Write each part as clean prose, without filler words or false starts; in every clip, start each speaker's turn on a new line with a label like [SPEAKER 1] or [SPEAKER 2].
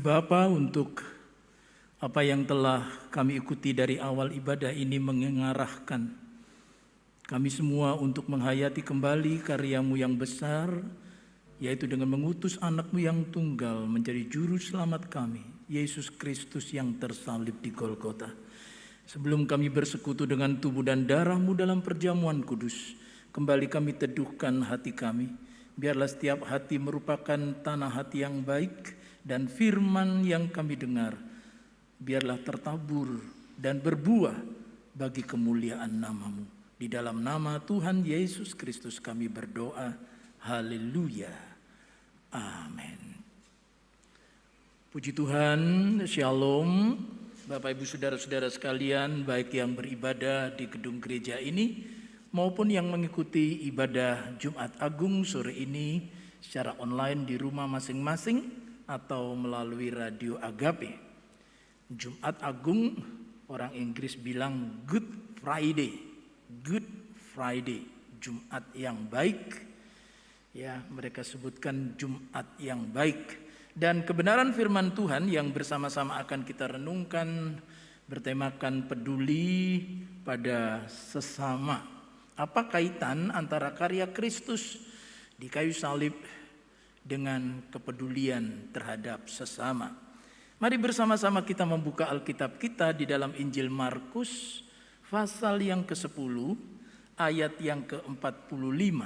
[SPEAKER 1] Bapa, untuk apa yang telah kami ikuti dari awal ibadah ini mengarahkan kami semua untuk menghayati kembali karya-Mu yang besar, yaitu dengan mengutus anak-Mu yang tunggal menjadi juru selamat kami, Yesus Kristus yang tersalib di Golgota. Sebelum kami bersekutu dengan tubuh dan darah-Mu dalam perjamuan kudus, kembali kami teduhkan hati kami. Biarlah setiap hati merupakan tanah hati yang baik, dan firman yang kami dengar biarlah tertabur dan berbuah bagi kemuliaan nama-Mu. Di dalam nama Tuhan Yesus Kristus kami berdoa. Haleluya. Amin. Puji Tuhan, Shalom. Bapak Ibu Saudara-saudara sekalian, baik yang beribadah di gedung gereja ini maupun yang mengikuti ibadah Jumat Agung sore ini secara online di rumah masing-masing atau melalui radio Agape. Jumat Agung, orang Inggris bilang Good Friday. Good Friday, Jumat yang baik. Ya, mereka sebutkan Jumat yang baik. Dan kebenaran firman Tuhan yang bersama-sama akan kita renungkan bertemakan peduli pada sesama. Apa kaitan antara karya Kristus di kayu salib dengan kepedulian terhadap sesama? Mari bersama-sama kita membuka Alkitab kita di dalam Injil Markus pasal yang ke-10 ayat yang ke-45.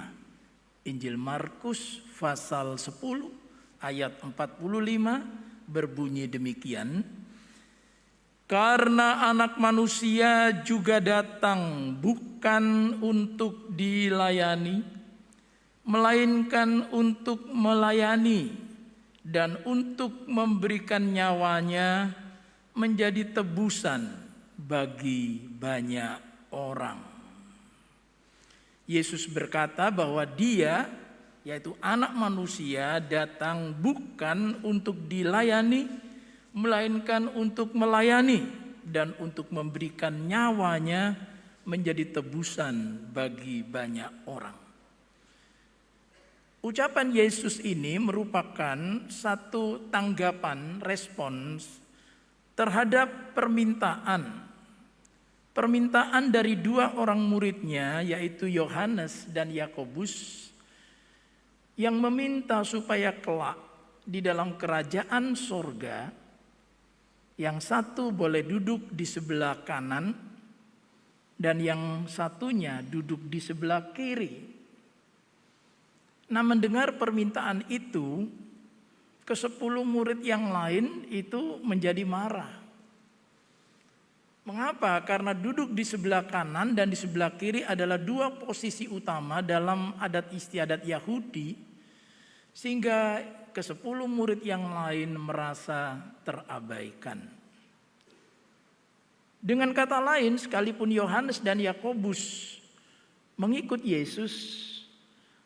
[SPEAKER 1] Injil Markus pasal 10 ayat 45 berbunyi demikian. Karena anak manusia juga datang bukan untuk dilayani, melainkan untuk melayani dan untuk memberikan nyawanya menjadi tebusan bagi banyak orang. Yesus berkata bahwa Dia, yaitu anak manusia, datang bukan untuk dilayani, melainkan untuk melayani dan untuk memberikan nyawanya menjadi tebusan bagi banyak orang. Ucapan Yesus ini merupakan satu tanggapan, respons terhadap permintaan dari dua orang muridnya, yaitu Yohanes dan Yakobus, yang meminta supaya kelak di dalam kerajaan sorga, yang satu boleh duduk di sebelah kanan dan yang satunya duduk di sebelah kiri. Nah, mendengar permintaan itu, ke-10 murid yang lain itu menjadi marah. Mengapa? Karena duduk di sebelah kanan dan di sebelah kiri adalah dua posisi utama dalam adat istiadat Yahudi, sehingga ke-10 murid yang lain merasa terabaikan. Dengan kata lain, sekalipun Yohanes dan Yakobus mengikut Yesus,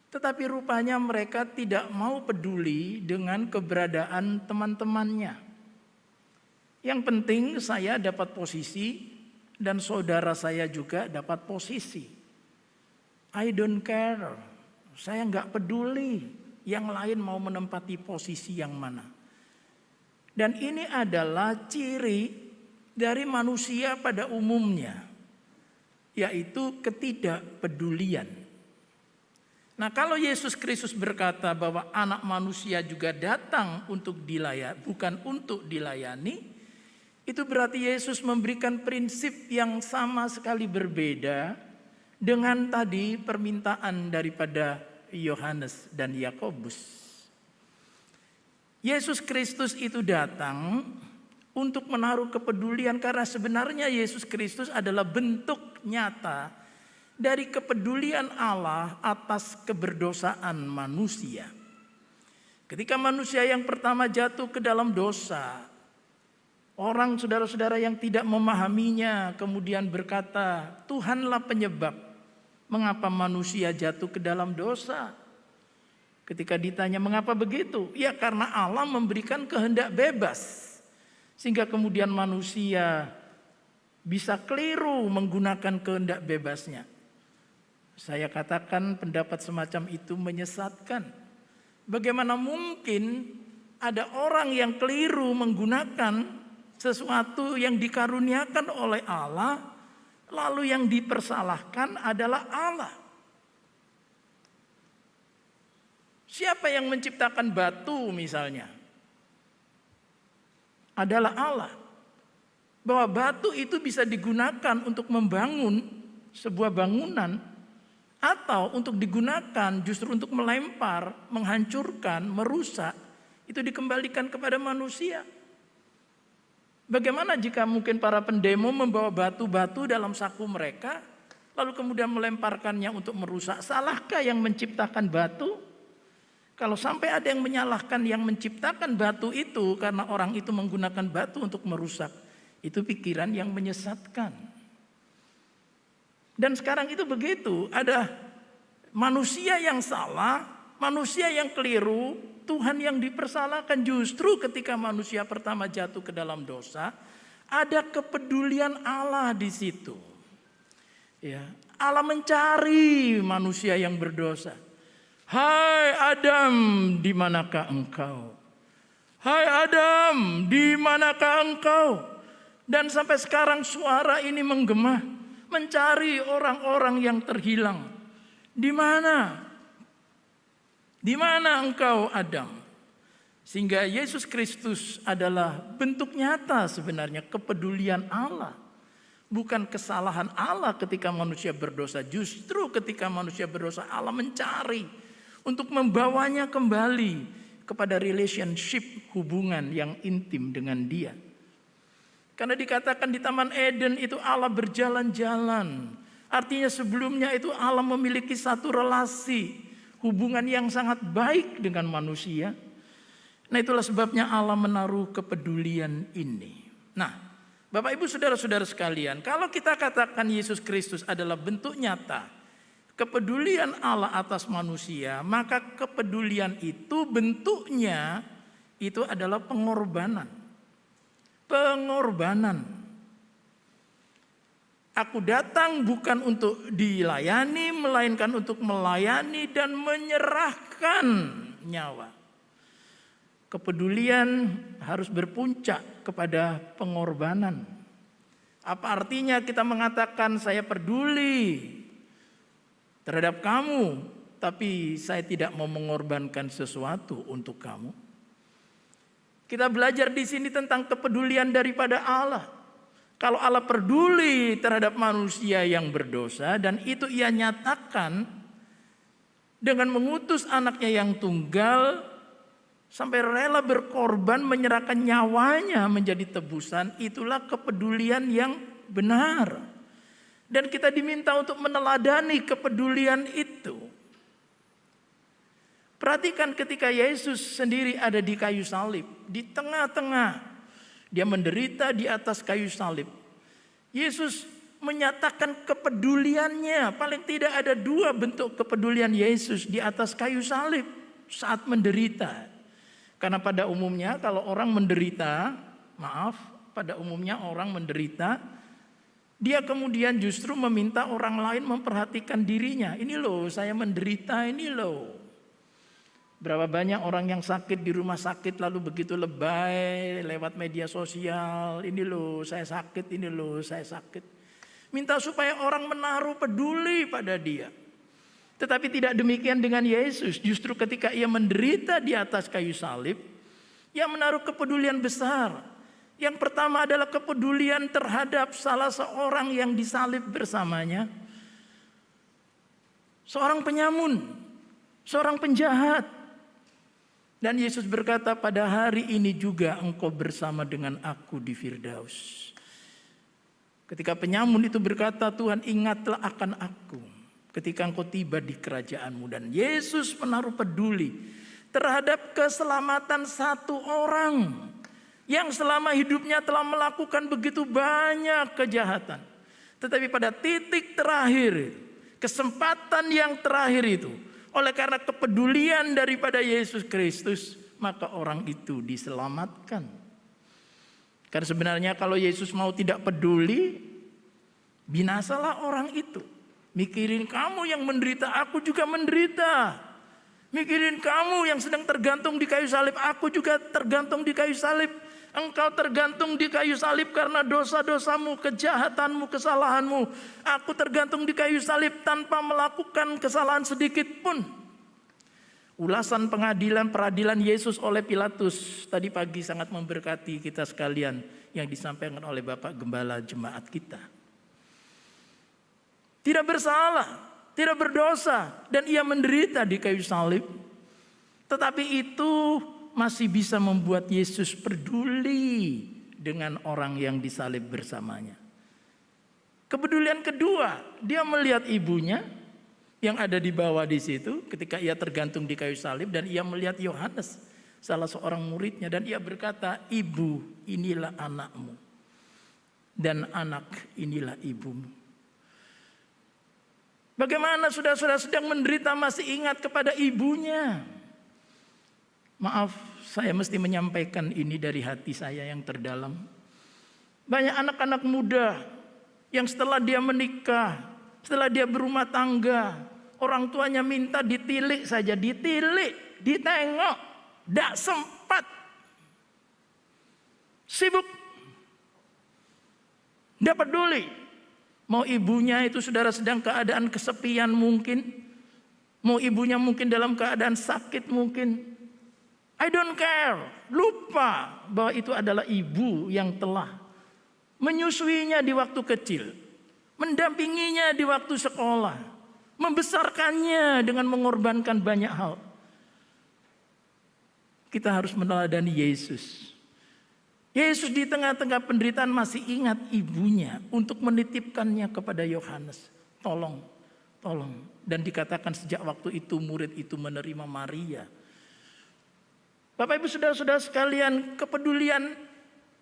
[SPEAKER 1] tetapi rupanya mereka tidak mau peduli dengan keberadaan teman-temannya. Yang penting saya dapat posisi dan saudara saya juga dapat posisi. I don't care. Saya nggak peduli yang lain mau menempati posisi yang mana. Dan ini adalah ciri dari manusia pada umumnya, yaitu ketidakpedulian. Nah, kalau Yesus Kristus berkata bahwa anak manusia juga datang untuk dilayani, bukan untuk dilayani, itu berarti Yesus memberikan prinsip yang sama sekali berbeda dengan tadi permintaan daripada Yohanes dan Yakobus. Yesus Kristus itu datang untuk menaruh kepedulian, karena sebenarnya Yesus Kristus adalah bentuk nyata dari kepedulian Allah atas keberdosaan manusia. Ketika manusia yang pertama jatuh ke dalam dosa, orang saudara-saudara yang tidak memahaminya kemudian berkata, Tuhanlah penyebab mengapa manusia jatuh ke dalam dosa. Ketika ditanya mengapa begitu? Ya, karena Allah memberikan kehendak bebas, sehingga kemudian manusia bisa keliru menggunakan kehendak bebasnya. Saya katakan pendapat semacam itu menyesatkan. Bagaimana mungkin ada orang yang keliru menggunakan sesuatu yang dikaruniakan oleh Allah, lalu yang dipersalahkan adalah Allah. Siapa yang menciptakan batu misalnya? Adalah Allah. Bahwa batu itu bisa digunakan untuk membangun sebuah bangunan, atau untuk digunakan justru untuk melempar, menghancurkan, merusak, itu dikembalikan kepada manusia. Bagaimana jika mungkin para pendemo membawa batu-batu dalam saku mereka, lalu kemudian melemparkannya untuk merusak? Salahkah yang menciptakan batu? Kalau sampai ada yang menyalahkan yang menciptakan batu itu karena orang itu menggunakan batu untuk merusak, itu pikiran yang menyesatkan. Dan sekarang itu begitu, ada manusia yang salah, manusia yang keliru, Tuhan yang dipersalahkan. Justru ketika manusia pertama jatuh ke dalam dosa, ada kepedulian Allah di situ. Ya, Allah mencari manusia yang berdosa. Hai Adam, di manakah engkau? Hai Adam, di manakah engkau? Dan sampai sekarang suara ini menggema, mencari orang-orang yang terhilang. Di mana? Di mana engkau Adam? Sehingga Yesus Kristus adalah bentuk nyata sebenarnya kepedulian Allah. Bukan kesalahan Allah ketika manusia berdosa. Justru ketika manusia berdosa Allah mencari untuk membawanya kembali kepada relationship, hubungan yang intim dengan Dia. Karena dikatakan di Taman Eden itu Allah berjalan-jalan. Artinya sebelumnya itu Allah memiliki satu relasi, hubungan yang sangat baik dengan manusia. Nah itulah sebabnya Allah menaruh kepedulian ini. Nah Bapak Ibu Saudara-saudara sekalian, kalau kita katakan Yesus Kristus adalah bentuk nyata kepedulian Allah atas manusia, maka kepedulian itu bentuknya itu adalah pengorbanan. Pengorbanan. Aku datang bukan untuk dilayani, melainkan untuk melayani dan menyerahkan nyawa. Kepedulian harus berpuncak kepada pengorbanan. Apa artinya kita mengatakan saya peduli terhadap kamu, tapi saya tidak mau mengorbankan sesuatu untuk kamu? Kita belajar di sini tentang kepedulian daripada Allah. Kalau Allah peduli terhadap manusia yang berdosa dan itu Ia nyatakan dengan mengutus anaknya yang tunggal sampai rela berkorban menyerahkan nyawanya menjadi tebusan, itulah kepedulian yang benar. Dan kita diminta untuk meneladani kepedulian itu. Perhatikan ketika Yesus sendiri ada di kayu salib, di tengah-tengah Dia menderita di atas kayu salib. Yesus menyatakan kepeduliannya. Paling tidak ada dua bentuk kepedulian Yesus di atas kayu salib saat menderita. Karena pada umumnya kalau orang menderita, pada umumnya orang menderita, dia kemudian justru meminta orang lain memperhatikan dirinya. Ini loh saya menderita, ini loh. Berapa banyak orang yang sakit di rumah sakit lalu begitu lebay lewat media sosial. Ini loh saya sakit, ini loh saya sakit. Minta supaya orang menaruh peduli pada dia. Tetapi tidak demikian dengan Yesus. Justru ketika Ia menderita di atas kayu salib, Ia menaruh kepedulian besar. Yang pertama adalah kepedulian terhadap salah seorang yang disalib bersamanya. Seorang penyamun, seorang penjahat. Dan Yesus berkata, pada hari ini juga engkau bersama dengan aku di Firdaus. Ketika penyamun itu berkata, Tuhan ingatlah akan aku ketika engkau tiba di kerajaanmu. Dan Yesus menaruh peduli terhadap keselamatan satu orang yang selama hidupnya telah melakukan begitu banyak kejahatan. Tetapi pada titik terakhir, kesempatan yang terakhir itu, oleh karena kepedulian daripada Yesus Kristus, maka orang itu diselamatkan. Karena sebenarnya kalau Yesus mau tidak peduli, binasalah orang itu. Mikirin kamu yang menderita, aku juga menderita. Mikirin kamu yang sedang tergantung di kayu salib. Aku juga tergantung di kayu salib. Engkau tergantung di kayu salib karena dosa-dosamu, kejahatanmu, kesalahanmu. Aku tergantung di kayu salib tanpa melakukan kesalahan sedikit pun. Ulasan peradilan Yesus oleh Pilatus tadi pagi sangat memberkati kita sekalian yang disampaikan oleh Bapak Gembala jemaat kita. Tidak bersalah, tidak berdosa, dan ia menderita di kayu salib. Tetapi itu masih bisa membuat Yesus peduli dengan orang yang disalib bersamanya. Kepedulian kedua, dia melihat ibunya yang ada di bawah di situ ketika ia tergantung di kayu salib, dan ia melihat Yohanes, salah seorang muridnya, dan ia berkata, "Ibu, inilah anakmu, dan anak inilah ibumu." Bagaimana saudara-saudara sedang menderita masih ingat kepada ibunya? Maaf, saya mesti menyampaikan ini dari hati saya yang terdalam. Banyak anak-anak muda yang setelah dia menikah, setelah dia berumah tangga, orang tuanya minta ditilik saja, ditilik, ditengok, tidak sempat, sibuk, tidak peduli. Mau ibunya itu saudara sedang keadaan kesepian mungkin, mau ibunya mungkin dalam keadaan sakit mungkin, I don't care, lupa bahwa itu adalah ibu yang telah menyusuinya di waktu kecil, mendampinginya di waktu sekolah, membesarkannya dengan mengorbankan banyak hal. Kita harus meneladani Yesus. Yesus di tengah-tengah penderitaan masih ingat ibunya untuk menitipkannya kepada Yohanes. Tolong. Dan dikatakan sejak waktu itu murid itu menerima Maria. Bapak ibu saudara-saudara sekalian, kepedulian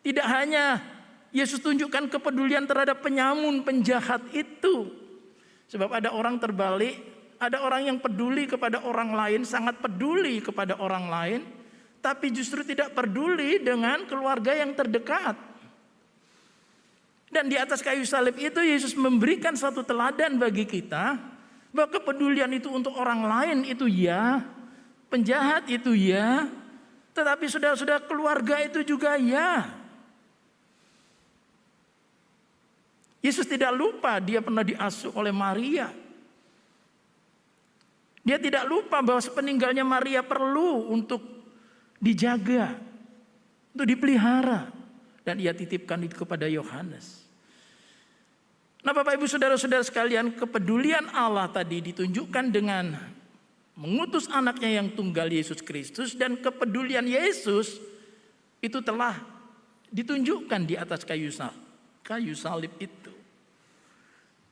[SPEAKER 1] tidak hanya Yesus tunjukkan kepedulian terhadap penyamun penjahat itu. Sebab ada orang terbalik, ada orang yang peduli kepada orang lain, sangat peduli kepada orang lain, tapi justru tidak peduli dengan keluarga yang terdekat. Dan di atas kayu salib itu Yesus memberikan satu teladan bagi kita, bahwa kepedulian itu untuk orang lain itu ya, penjahat itu ya, tetapi saudara-saudara keluarga itu juga ya. Yesus tidak lupa dia pernah diasuh oleh Maria. Dia tidak lupa bahwa sepeninggalnya Maria perlu untuk dijaga, untuk dipelihara. Dan ia titipkan itu kepada Yohanes. Nah Bapak Ibu Saudara-saudara sekalian, kepedulian Allah tadi ditunjukkan dengan mengutus anaknya yang tunggal Yesus Kristus, dan kepedulian Yesus itu telah ditunjukkan di atas kayu salib itu.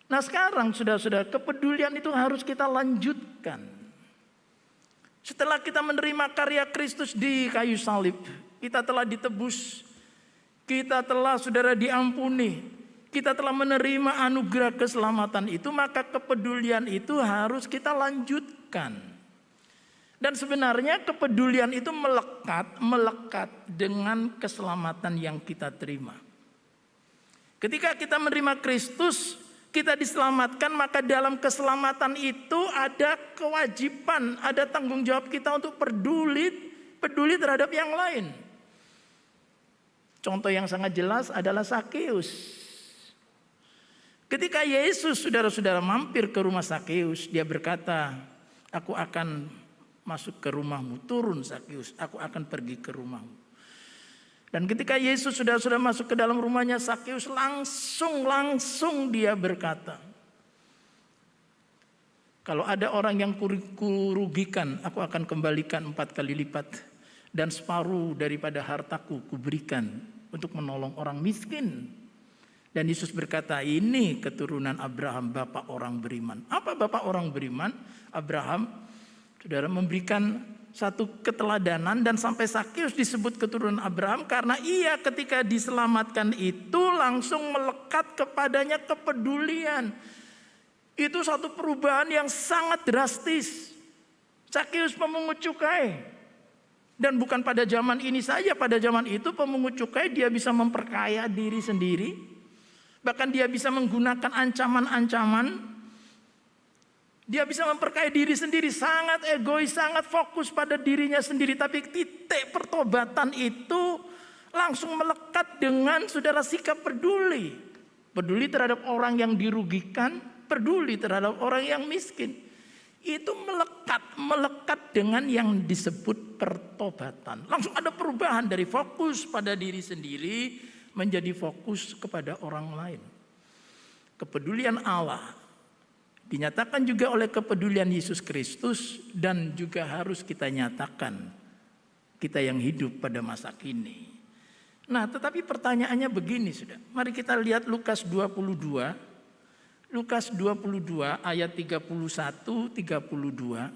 [SPEAKER 1] Nah sekarang saudara-saudara, kepedulian itu harus kita lanjutkan. Setelah kita menerima karya Kristus di kayu salib, kita telah ditebus, kita telah saudara diampuni, kita telah menerima anugerah keselamatan itu, maka kepedulian itu harus kita lanjutkan. Dan sebenarnya kepedulian itu melekat dengan keselamatan yang kita terima. Ketika kita menerima Kristus, kita diselamatkan, maka dalam keselamatan itu ada kewajiban, ada tanggung jawab kita untuk peduli terhadap yang lain. Contoh yang sangat jelas adalah Sakeus. Ketika Yesus saudara-saudara mampir ke rumah Sakeus, dia berkata, "Aku akan masuk ke rumahmu, turun Sakeus, aku akan pergi ke rumahmu." Dan ketika Yesus sudah masuk ke dalam rumahnya Sakeus, langsung dia berkata, "Kalau ada orang yang kurugikan, aku akan kembalikan 4 kali lipat, dan separuh daripada hartaku kuberikan untuk menolong orang miskin." Dan Yesus berkata, "Ini keturunan Abraham, bapak orang beriman." Apa bapak orang beriman? Abraham, saudara, memberikan satu keteladanan, dan sampai Sakeus disebut keturunan Abraham karena ia ketika diselamatkan itu langsung melekat kepadanya kepedulian. Itu satu perubahan yang sangat drastis. Sakeus pemungut cukai. Dan bukan pada zaman ini saja, pada zaman itu pemungut cukai dia bisa memperkaya diri sendiri. Bahkan dia bisa menggunakan ancaman-ancaman Dia bisa memperkaya diri sendiri, sangat egois, sangat fokus pada dirinya sendiri. Tapi titik pertobatan itu langsung melekat dengan saudara sikap peduli. Peduli terhadap orang yang dirugikan, peduli terhadap orang yang miskin. Itu melekat dengan yang disebut pertobatan. Langsung ada perubahan dari fokus pada diri sendiri menjadi fokus kepada orang lain. Kepedulian Allah dinyatakan juga oleh kepedulian Yesus Kristus dan juga harus kita nyatakan kita yang hidup pada masa kini. Nah, tetapi pertanyaannya begini sudah. Mari kita lihat Lukas 22. Lukas 22 ayat 31 32.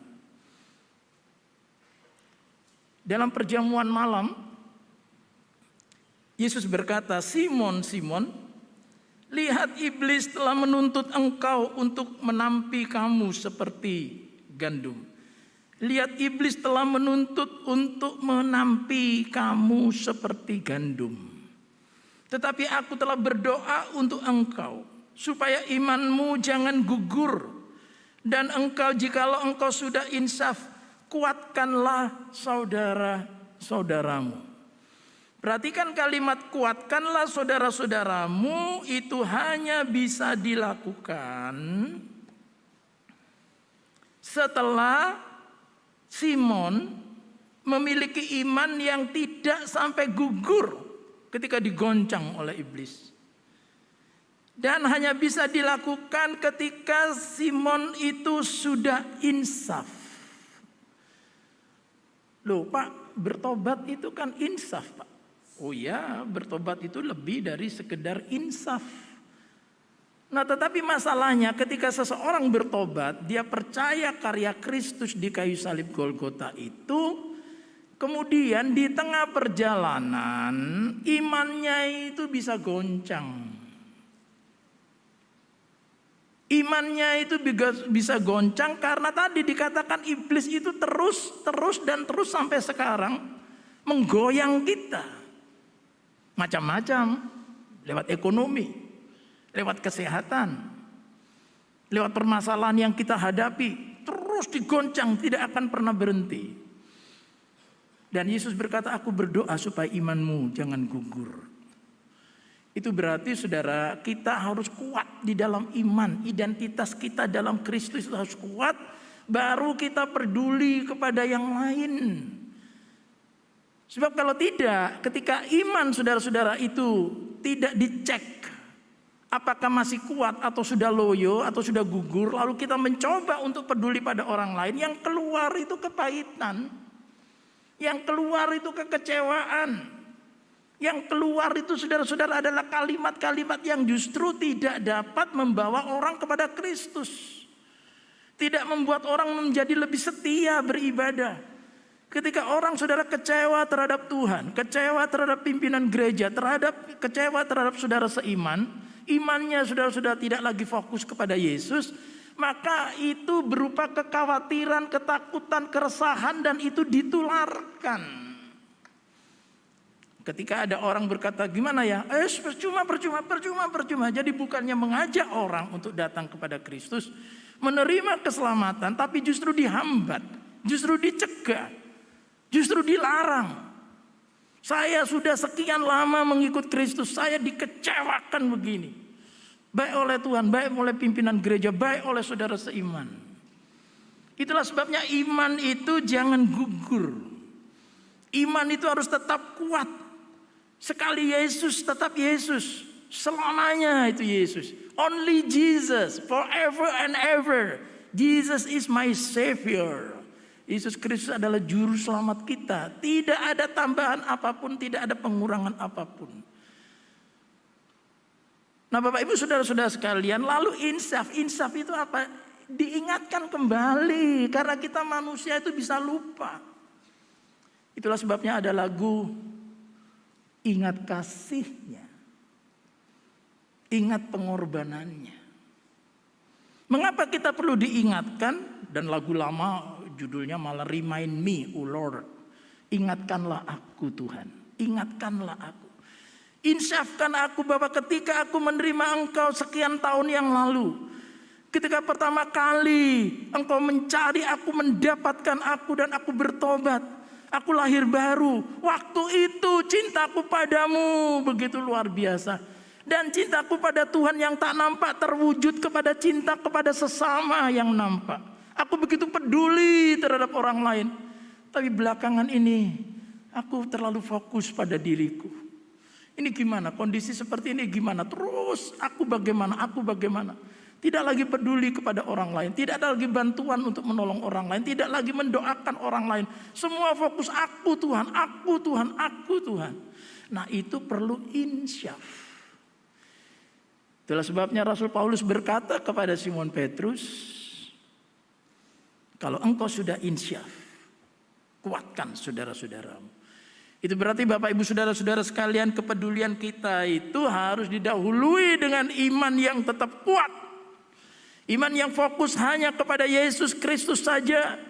[SPEAKER 1] Dalam perjamuan malam Yesus berkata, "Simon, Simon, lihat iblis telah menuntut engkau untuk menampi kamu seperti gandum." Lihat iblis telah menuntut untuk menampi kamu seperti gandum. Tetapi aku telah berdoa untuk engkau supaya imanmu jangan gugur. Dan engkau jikalau engkau sudah insaf, kuatkanlah saudara-saudaramu. Perhatikan kalimat kuatkanlah saudara-saudaramu itu hanya bisa dilakukan setelah Simon memiliki iman yang tidak sampai gugur ketika digoncang oleh iblis. Dan hanya bisa dilakukan ketika Simon itu sudah insaf. Loh Pak, bertobat itu kan insaf Pak. Oh ya, bertobat itu lebih dari sekedar insaf. Nah, tetapi masalahnya ketika seseorang bertobat, dia percaya karya Kristus di kayu salib Golgota itu, kemudian di tengah perjalanan imannya itu bisa goncang. Imannya itu bisa goncang karena tadi dikatakan iblis itu terus sampai sekarang menggoyang kita. Macam-macam, lewat ekonomi, lewat kesehatan, lewat permasalahan yang kita hadapi, terus digoncang, tidak akan pernah berhenti. Dan Yesus berkata, aku berdoa supaya imanmu jangan gugur. Itu berarti saudara, kita harus kuat di dalam iman. Identitas kita dalam Kristus harus kuat, baru kita peduli kepada yang lain. Sebab kalau tidak, ketika iman saudara-saudara itu tidak dicek, apakah masih kuat atau sudah loyo atau sudah gugur, lalu kita mencoba untuk peduli pada orang lain, yang keluar itu kepahitan, yang keluar itu kekecewaan, yang keluar itu saudara-saudara adalah kalimat-kalimat yang justru tidak dapat membawa orang kepada Kristus, tidak membuat orang menjadi lebih setia beribadah. Ketika orang saudara kecewa terhadap Tuhan, kecewa terhadap pimpinan gereja, kecewa terhadap saudara seiman, imannya saudara-saudara tidak lagi fokus kepada Yesus, maka itu berupa kekhawatiran, ketakutan, keresahan, dan itu ditularkan. Ketika ada orang berkata, gimana ya? Percuma. Jadi bukannya mengajak orang untuk datang kepada Kristus, menerima keselamatan, tapi justru dihambat, justru dicegah, justru dilarang. Saya sudah sekian lama mengikut Kristus, saya dikecewakan begini. Baik oleh Tuhan, baik oleh pimpinan gereja, baik oleh saudara seiman. Itulah sebabnya iman itu jangan gugur. Iman itu harus tetap kuat. Sekali Yesus, tetap Yesus. Selamanya itu Yesus. Only Jesus, forever and ever. Jesus is my Savior. Yesus Kristus adalah juru selamat kita. Tidak ada tambahan apapun, tidak ada pengurangan apapun. Nah Bapak Ibu saudara-saudara sekalian, lalu insaf. Insaf itu apa? Diingatkan kembali, karena kita manusia itu bisa lupa. Itulah sebabnya ada lagu, ingat kasihnya, ingat pengorbanannya. Mengapa kita perlu diingatkan? Dan lagu lama judulnya malah Remind Me, O Lord. Ingatkanlah aku Tuhan, ingatkanlah aku. Insafkan aku bahwa ketika aku menerima Engkau sekian tahun yang lalu, Ketika pertama kali engkau mencari aku, mendapatkan aku, dan aku bertobat. Aku lahir baru. Waktu itu cintaku padamu begitu luar biasa. Dan cintaku pada Tuhan yang tak nampak terwujud kepada cinta kepada sesama yang nampak. Aku begitu peduli terhadap orang lain. Tapi belakangan ini aku terlalu fokus pada diriku. Ini gimana? Kondisi seperti ini gimana? Terus aku bagaimana? Aku bagaimana? Tidak lagi peduli kepada orang lain. Tidak ada lagi bantuan untuk menolong orang lain. Tidak lagi mendoakan orang lain. Semua fokus aku Tuhan, aku Tuhan, aku Tuhan. Nah itu perlu insyaf. Itulah sebabnya Rasul Paulus berkata kepada Simon Petrus, kalau engkau sudah insyaf, kuatkan saudara-saudaramu. Itu berarti Bapak Ibu saudara-saudara sekalian, kepedulian kita itu harus didahului dengan iman yang tetap kuat. Iman yang fokus hanya kepada Yesus Kristus saja.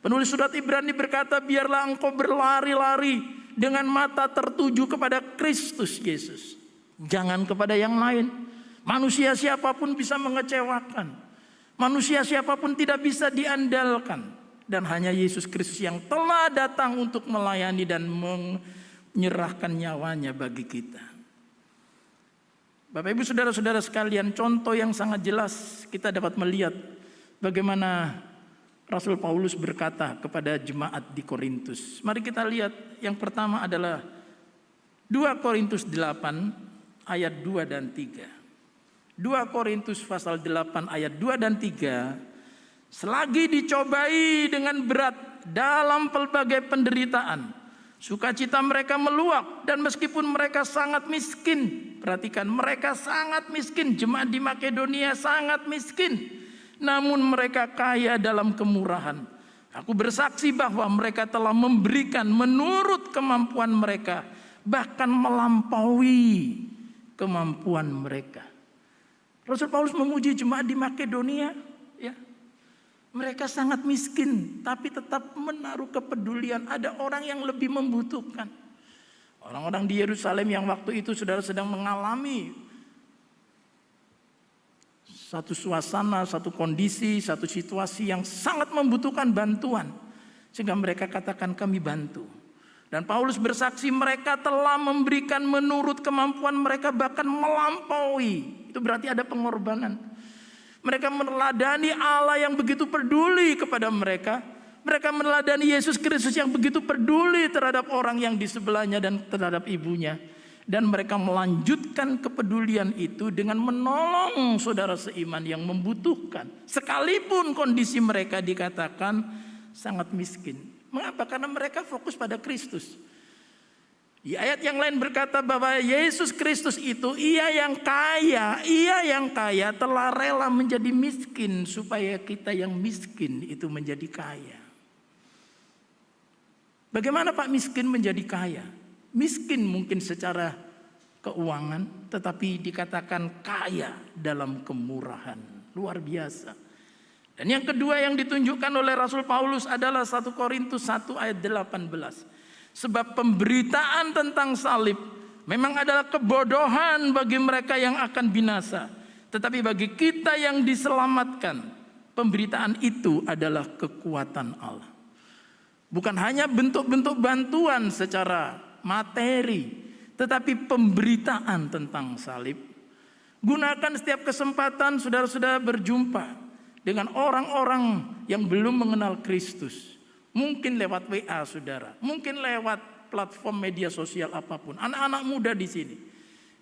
[SPEAKER 1] Penulis surat Ibrani berkata, biarlah engkau berlari-lari dengan mata tertuju kepada Kristus Yesus. Jangan kepada yang lain. Manusia siapapun bisa mengecewakan. Manusia siapapun tidak bisa diandalkan. Dan hanya Yesus Kristus yang telah datang untuk melayani dan menyerahkan nyawanya bagi kita. Bapak Ibu saudara-saudara sekalian, contoh yang sangat jelas kita dapat melihat bagaimana Rasul Paulus berkata kepada jemaat di Korintus. Mari kita lihat, yang pertama adalah 2 Korintus 8 ayat 2 dan 3. 2 Korintus pasal 8 ayat 2 dan 3. Selagi dicobai dengan berat dalam pelbagai penderitaan, sukacita mereka meluap, dan meskipun mereka sangat miskin, perhatikan, mereka sangat miskin, jemaat di Makedonia sangat miskin, namun mereka kaya dalam kemurahan. Aku bersaksi bahwa mereka telah memberikan menurut kemampuan mereka, bahkan melampaui kemampuan mereka. Rasul Paulus memuji jemaat di Makedonia, ya. Mereka sangat miskin, tapi tetap menaruh kepedulian. Ada orang yang lebih membutuhkan. Orang-orang di Yerusalem yang waktu itu saudara sedang mengalami satu suasana, satu kondisi, satu situasi yang sangat membutuhkan bantuan. Sehingga mereka katakan kami bantu. Dan Paulus bersaksi mereka telah memberikan menurut kemampuan mereka, bahkan melampaui. Itu berarti ada pengorbanan. Mereka meneladani Allah yang begitu peduli kepada mereka. Mereka meneladani Yesus Kristus yang begitu peduli terhadap orang yang di sebelahnya dan terhadap ibunya. Dan mereka melanjutkan kepedulian itu dengan menolong saudara seiman yang membutuhkan. Sekalipun kondisi mereka dikatakan sangat miskin. Mengapa? Karena mereka fokus pada Kristus. Di ayat yang lain berkata bahwa Yesus Kristus itu ia yang kaya telah rela menjadi miskin supaya kita yang miskin itu menjadi kaya. Bagaimana Pak miskin menjadi kaya? Miskin mungkin secara keuangan, tetapi dikatakan kaya dalam kemurahan. Luar biasa. Dan yang kedua yang ditunjukkan oleh Rasul Paulus adalah 1 Korintus 1 ayat 18. Sebab pemberitaan tentang salib memang adalah kebodohan bagi mereka yang akan binasa. Tetapi bagi kita yang diselamatkan, pemberitaan itu adalah kekuatan Allah. Bukan hanya bentuk-bentuk bantuan secara materi, tetapi pemberitaan tentang salib. Gunakan setiap kesempatan saudara-saudara berjumpa dengan orang-orang yang belum mengenal Kristus. Mungkin lewat WA saudara, mungkin lewat platform media sosial apapun. Anak-anak muda di sini,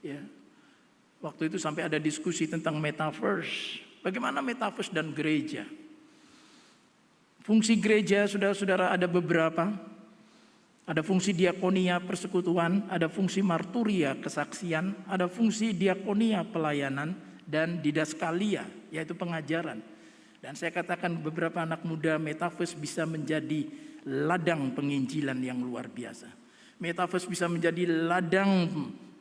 [SPEAKER 1] ya. Waktu itu sampai ada diskusi tentang metaverse. Bagaimana metaverse dan gereja? Fungsi gereja saudara-saudara ada beberapa. Ada fungsi diakonia persekutuan, ada fungsi marturia kesaksian, ada fungsi diakonia pelayanan, dan didaskalia yaitu pengajaran. Dan saya katakan beberapa anak muda metaverse bisa menjadi ladang penginjilan yang luar biasa. Metaverse bisa menjadi ladang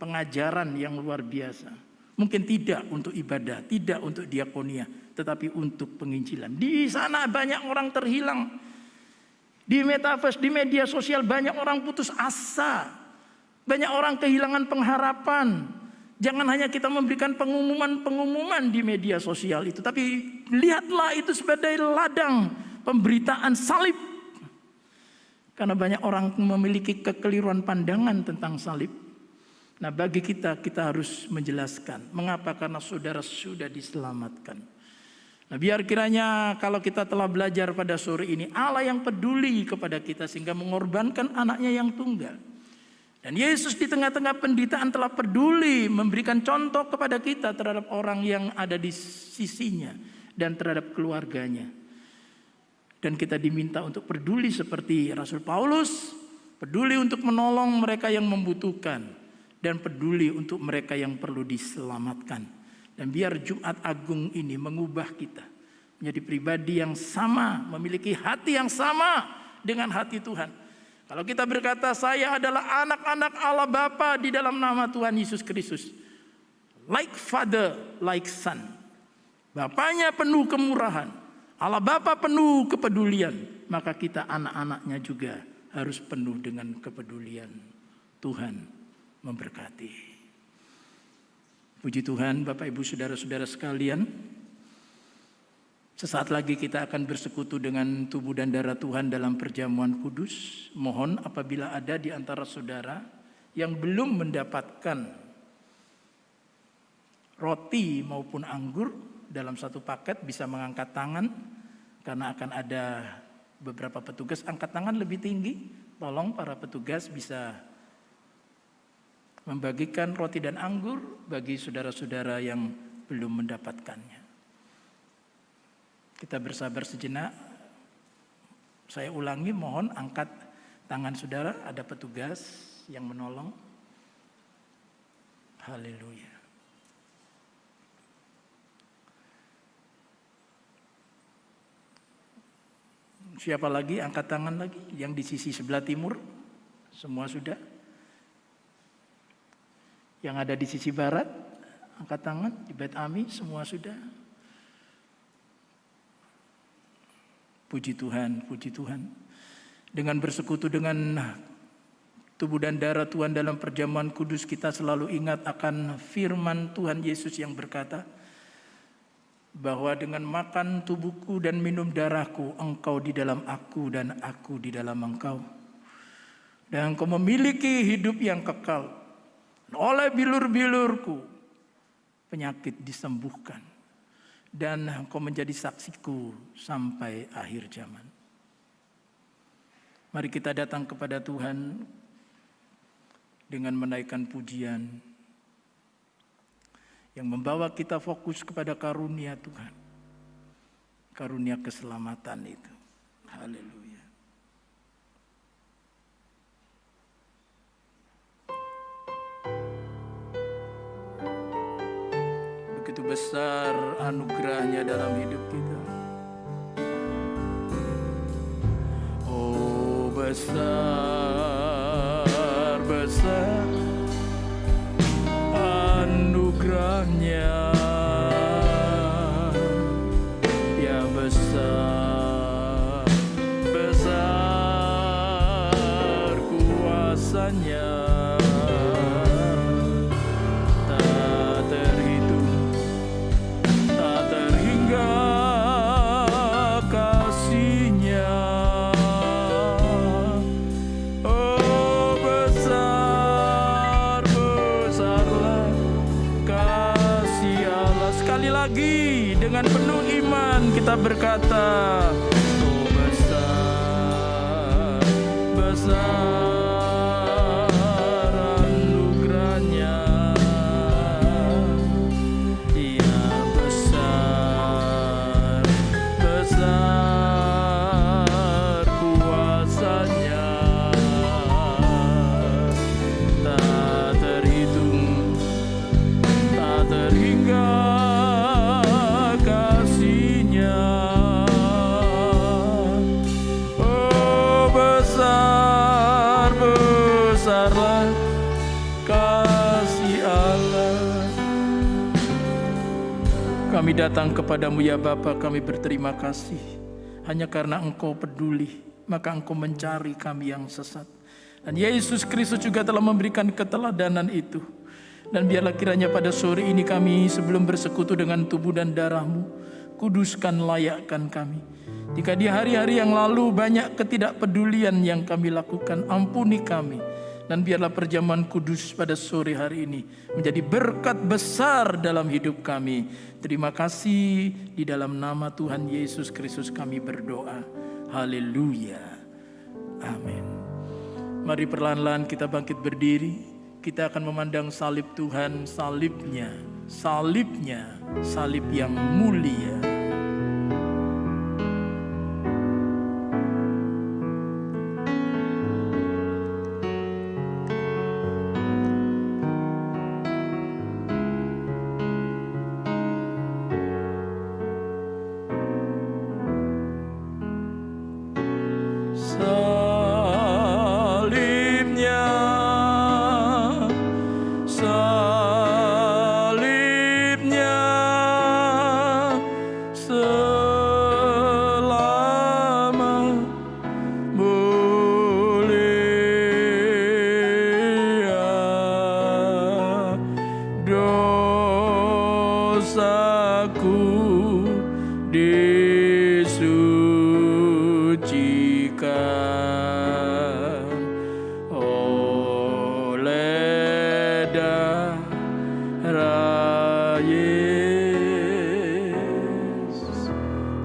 [SPEAKER 1] pengajaran yang luar biasa. Mungkin tidak untuk ibadah, tidak untuk diakonia, tetapi untuk penginjilan. Di sana banyak orang terhilang. Di metaverse, di media sosial banyak orang putus asa. Banyak orang kehilangan pengharapan. Jangan hanya kita memberikan pengumuman-pengumuman di media sosial itu, tapi lihatlah itu sebagai ladang pemberitaan salib. Karena banyak orang memiliki kekeliruan pandangan tentang salib. Nah, bagi kita harus menjelaskan. Mengapa? Karena saudara sudah diselamatkan. Nah, biar kiranya kalau kita telah belajar pada sore ini, Allah yang peduli kepada kita sehingga mengorbankan anaknya yang tunggal. Dan Yesus di tengah-tengah penderitaan telah peduli memberikan contoh kepada kita terhadap orang yang ada di sisinya dan terhadap keluarganya. Dan kita diminta untuk peduli seperti Rasul Paulus, peduli untuk menolong mereka yang membutuhkan dan peduli untuk mereka yang perlu diselamatkan. Dan biar Jumat Agung ini mengubah kita menjadi pribadi yang sama, memiliki hati yang sama dengan hati Tuhan. Kalau kita berkata saya adalah anak-anak Allah Bapa di dalam nama Tuhan Yesus Kristus. Like Father, like Son. Bapaknya penuh kemurahan. Allah Bapa penuh kepedulian. Maka kita anak-anaknya juga harus penuh dengan kepedulian. Tuhan memberkati. Puji Tuhan Bapak Ibu Saudara-saudara sekalian. Sesaat lagi kita akan bersekutu dengan tubuh dan darah Tuhan dalam perjamuan kudus. Mohon apabila ada di antara saudara yang belum mendapatkan roti maupun anggur dalam satu paket bisa mengangkat tangan. Karena akan ada beberapa petugas angkat tangan lebih tinggi. Tolong para petugas bisa membagikan roti dan anggur bagi saudara-saudara yang belum mendapatkannya. Kita bersabar sejenak. Saya ulangi, mohon angkat tangan saudara, ada petugas yang menolong. Haleluya. Siapa lagi? Angkat tangan lagi. Yang di sisi sebelah timur, semua sudah. Yang ada di sisi barat, angkat tangan. Di Bet Ami, semua sudah. Puji Tuhan, puji Tuhan. Dengan bersekutu dengan tubuh dan darah Tuhan dalam perjamuan kudus, kita selalu ingat akan firman Tuhan Yesus yang berkata, bahwa dengan makan tubuhku dan minum darahku, engkau di dalam aku dan aku di dalam engkau. Dan engkau memiliki hidup yang kekal. Oleh bilur-bilurku, penyakit disembuhkan. Dan engkau menjadi saksiku sampai akhir zaman. Mari kita datang kepada Tuhan dengan menaikkan pujian yang membawa kita fokus kepada karunia Tuhan. Karunia keselamatan itu. Haleluya. Begitu besar anugerahnya dalam hidup kita. Oh besar, besar anugerahnya. Ya besar, besar kuasanya. Dengan penuh iman kita berkata, oh besar, besar anugerahnya. Ya besar, besar kuasanya. Tak terhitung, tak terhingga. Kami datang kepadamu ya Bapa, kami berterima kasih. Hanya karena Engkau peduli, maka Engkau mencari kami yang sesat. Dan Yesus Kristus juga telah memberikan keteladanan itu. Dan biarlah kiranya pada sore ini kami sebelum bersekutu dengan tubuh dan darah-Mu, kuduskan, layakkan kami. Jika di hari-hari yang lalu banyak ketidakpedulian yang kami lakukan, ampuni kami. Dan biarlah perjamuan kudus pada sore hari ini menjadi berkat besar dalam hidup kami. Terima kasih, di dalam nama Tuhan Yesus Kristus kami berdoa. Haleluya. Amin. Mari perlahan-lahan kita bangkit berdiri. Kita akan memandang salib Tuhan, salibnya, salib yang mulia.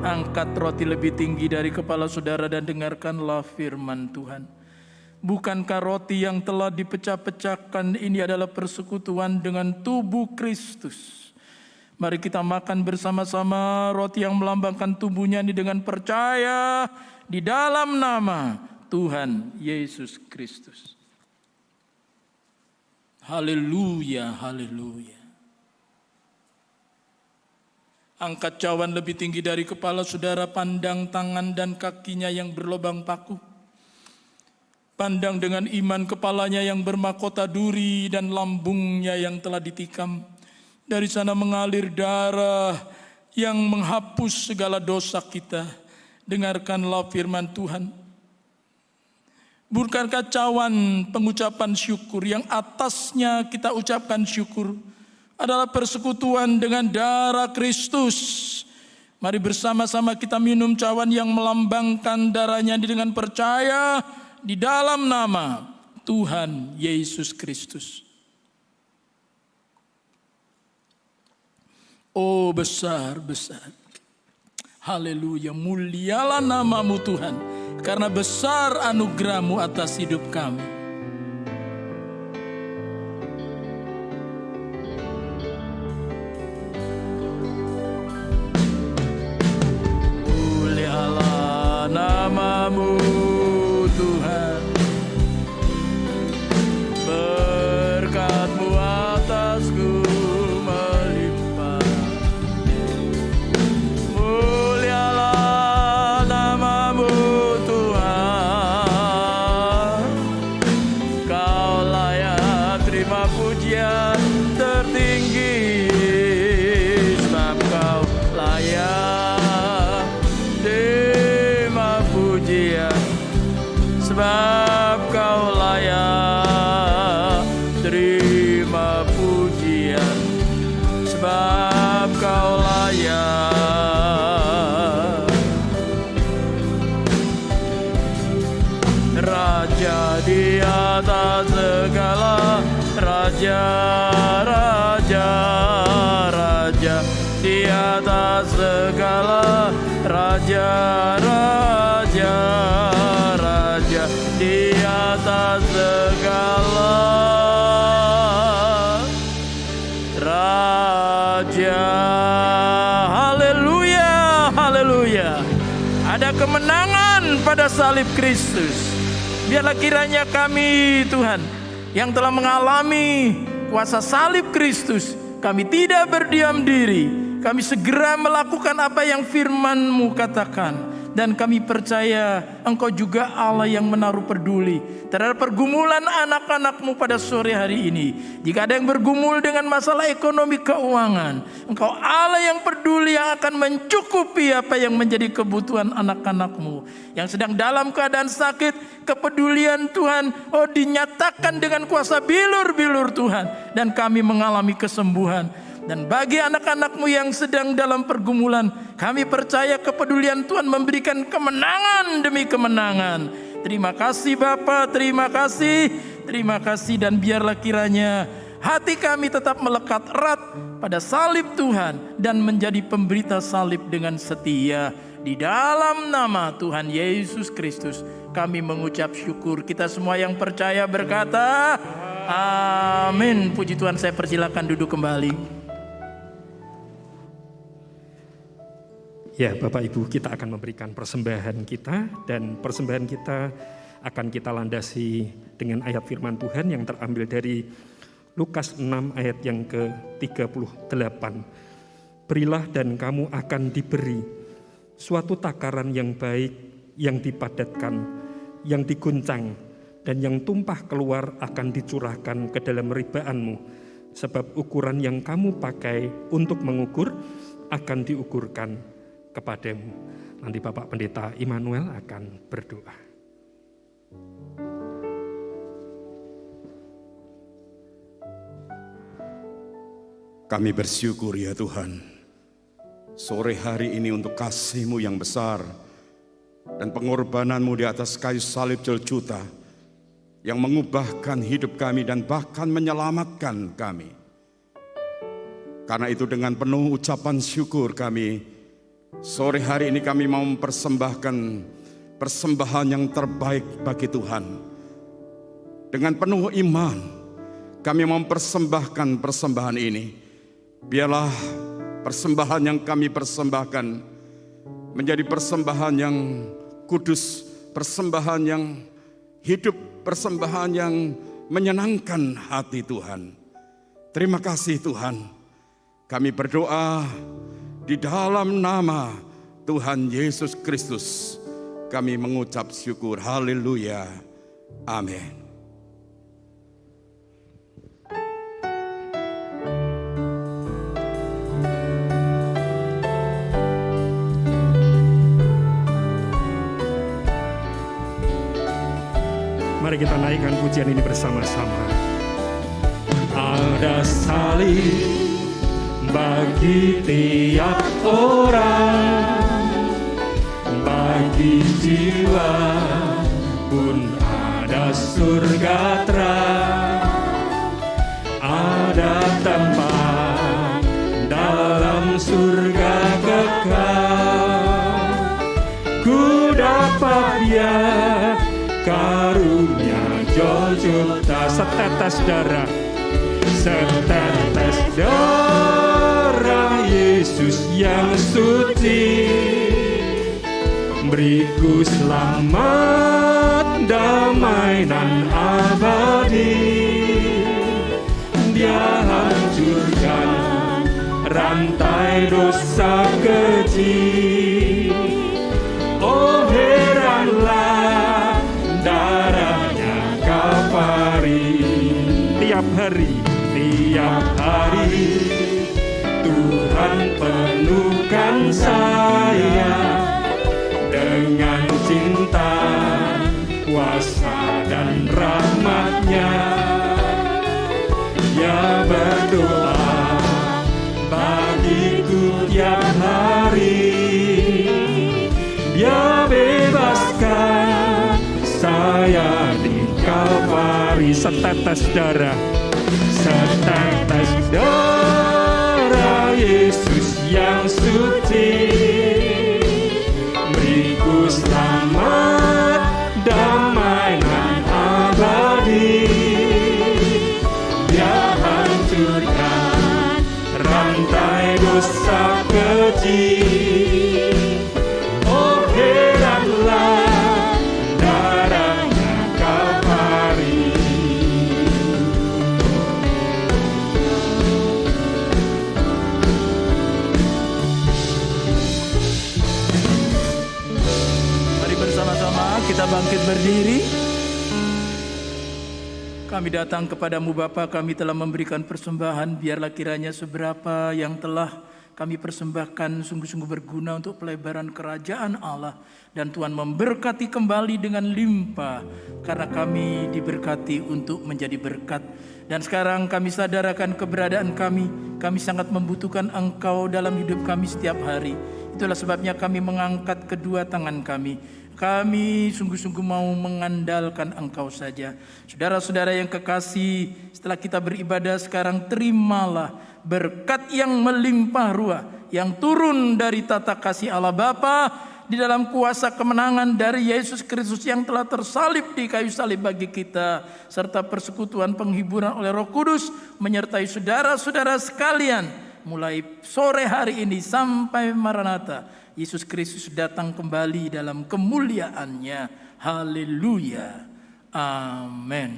[SPEAKER 1] Angkat roti lebih tinggi dari kepala saudara dan dengarkanlah firman Tuhan. Bukankah roti yang telah dipecah-pecahkan ini adalah persekutuan dengan tubuh Kristus? Mari kita makan bersama-sama roti yang melambangkan tubuhnya ini dengan percaya di dalam nama Tuhan Yesus Kristus. Haleluya, haleluya. Angkat cawan lebih tinggi dari kepala saudara, pandang tangan dan kakinya yang berlobang paku. Pandang dengan iman kepalanya yang bermahkota duri dan lambungnya yang telah ditikam. Dari sana mengalir darah yang menghapus segala dosa kita. Dengarkanlah firman Tuhan. Bukankah cawan pengucapan syukur yang atasnya kita ucapkan syukur adalah persekutuan dengan darah Kristus? Mari bersama-sama kita minum cawan yang melambangkan darahnya dengan percaya di dalam nama Tuhan Yesus Kristus. Oh besar, besar. Haleluya, mulialah nama-Mu Tuhan, karena besar anugerah-Mu atas hidup kami. Namamu Tuhan, berkat-Mu atasku melimpah. Mulialah namamu Tuhan, Kau layak terima pujian tertinggi, sebab Kau layak sebab Kau layak terima pujian, sebab Kau layak. Raja di atas segala raja, raja, raja di atas segala raja, raja, raja di atas segala raja. Haleluya, haleluya. Ada kemenangan pada salib Kristus. Biarlah kiranya kami Tuhan yang telah mengalami kuasa salib Kristus, kami tidak berdiam diri. Kami segera melakukan apa yang firman-Mu katakan. Dan kami percaya Engkau juga Allah yang menaruh peduli terhadap pergumulan anak-anak-Mu pada sore hari ini. Jika ada yang bergumul dengan masalah ekonomi keuangan, Engkau Allah yang peduli, yang akan mencukupi apa yang menjadi kebutuhan anak-anak-Mu. Yang sedang dalam keadaan sakit, kepedulian Tuhan dinyatakan dengan kuasa bilur-bilur Tuhan. Dan kami mengalami kesembuhan. Dan bagi anak-anak-Mu yang sedang dalam pergumulan, kami percaya kepedulian Tuhan memberikan kemenangan demi kemenangan. Terima kasih Bapa, terima kasih dan biarlah kiranya hati kami tetap melekat erat pada salib Tuhan dan menjadi pemberita salib dengan setia. Di dalam nama Tuhan Yesus Kristus kami mengucap syukur. Kita semua yang percaya berkata, amin. Puji Tuhan, saya persilakan duduk kembali.
[SPEAKER 2] Ya, Bapak Ibu, kita akan memberikan persembahan kita, dan persembahan kita akan kita landasi dengan ayat firman Tuhan yang terambil dari Lukas 6 ayat yang ke-38. Berilah dan kamu akan diberi, suatu takaran yang baik, yang dipadatkan, yang diguncang, dan yang tumpah keluar akan dicurahkan ke dalam ribaanmu. Sebab ukuran yang kamu pakai untuk mengukur akan diukurkan kepadamu. Nanti Bapak Pendeta Immanuel akan berdoa.
[SPEAKER 3] Kami bersyukur ya Tuhan, sore hari ini untuk kasih-Mu yang besar dan pengorbanan-Mu di atas kayu salib Golgota yang mengubahkan hidup kami dan bahkan menyelamatkan kami. Karena itu dengan penuh ucapan syukur kami sore hari ini kami mau mempersembahkan persembahan yang terbaik bagi Tuhan. Dengan penuh iman kami mau mempersembahkan persembahan ini. Biarlah persembahan yang kami persembahkan menjadi persembahan yang kudus, persembahan yang hidup, persembahan yang menyenangkan hati Tuhan. Terima kasih Tuhan. Kami berdoa di dalam nama Tuhan Yesus Kristus, kami mengucap syukur. Haleluya. Amin.
[SPEAKER 2] Mari kita naikkan pujian ini bersama-sama. Ada salib bagi tiap orang, bagi jiwa pun ada surga terang, ada tempat dalam surga kekal. Ku dapat ya karunia Golgota, setetes darah, setetes darah Yesus yang suci, beriku selamat, damai dan abadi. Dia hancurkan rantai dosa keji. Oh heranlah darahnya Kalvari. Tiap hari Tuhan penuhkan saya dengan cinta, kuasa dan rahmat-Nya. Dia berdoa bagiku tiap hari. Dia bebaskan saya di Kalvari. Setetes darah, setetes darah Yesus yang suci, beriku selamat, damai dan abadi. Dia hancurkan rantai dosa keji. Oh heranlah darahnya Kalvari.
[SPEAKER 1] berdiri. Kami datang kepadamu Bapa, kami telah memberikan persembahan, biarlah kiranya seberapa yang telah kami persembahkan sungguh-sungguh berguna untuk pelebaran kerajaan Allah. Dan Tuhan memberkati kembali dengan limpah, karena kami diberkati untuk menjadi berkat. Dan sekarang kami sadarkan keberadaan kami sangat membutuhkan Engkau dalam hidup kami setiap hari. Itulah sebabnya kami mengangkat kedua tangan kami. Kami sungguh-sungguh mau mengandalkan Engkau saja. Saudara-saudara yang kekasih, setelah kita beribadah sekarang, terimalah berkat yang melimpah ruah, yang turun dari tata kasih Allah Bapa di dalam kuasa kemenangan dari Yesus Kristus yang telah tersalib di kayu salib bagi kita, serta persekutuan penghiburan oleh Roh Kudus menyertai saudara-saudara sekalian mulai sore hari ini sampai Maranatha. Yesus Kristus datang kembali dalam kemuliaannya. Haleluya. Amin.